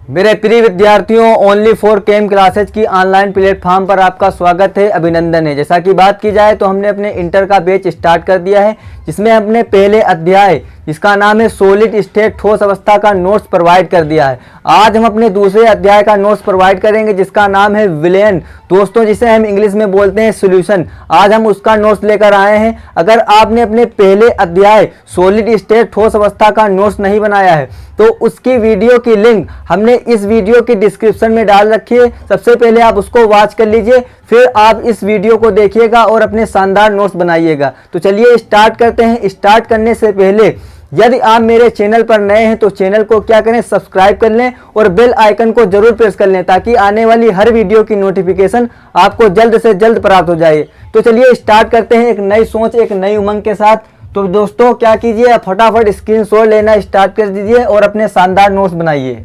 मेरे प्रिय विद्यार्थियों, ओनली फॉर केम क्लासेज की ऑनलाइन प्लेटफॉर्म पर आपका स्वागत है, अभिनंदन है। जैसा कि बात की जाए तो हमने अपने इंटर का बैच स्टार्ट कर दिया है, जिसमें हमने पहले अध्याय जिसका नाम है सॉलिड स्टेट ठोस अवस्था का नोट्स प्रोवाइड कर दिया है। आज हम अपने दूसरे अध्याय का नोट्स प्रोवाइड करेंगे जिसका नाम है विलेन, दोस्तों जिसे हम इंग्लिश में बोलते हैं सॉल्यूशन। आज हम उसका नोट्स लेकर आए हैं। अगर आपने अपने पहले अध्याय सॉलिड स्टेट ठोस अवस्था का नोट्स नहीं बनाया है तो उसकी वीडियो की लिंक हमने इस वीडियो की डिस्क्रिप्शन में डाल रखी है। सबसे पहले आप उसको वॉच कर लीजिए, फिर आप इस वीडियो को देखिएगा और अपने शानदार नोट्स बनाइएगा। तो चलिए स्टार्ट करते हैं। स्टार्ट करने से पहले यदि आप मेरे चैनल पर नए हैं तो चैनल को क्या करें, सब्सक्राइब कर लें और बेल आइकन को जरूर प्रेस कर लें ताकि आने वाली हर वीडियो की नोटिफिकेशन आपको जल्द से जल्द प्राप्त हो जाए। तो चलिए स्टार्ट करते हैं एक नई सोच, एक नई उमंग के साथ। तो दोस्तों क्या कीजिए, फटाफट स्क्रीनशॉट लेना स्टार्ट कर दीजिए और अपने शानदार नोट्स बनाइए।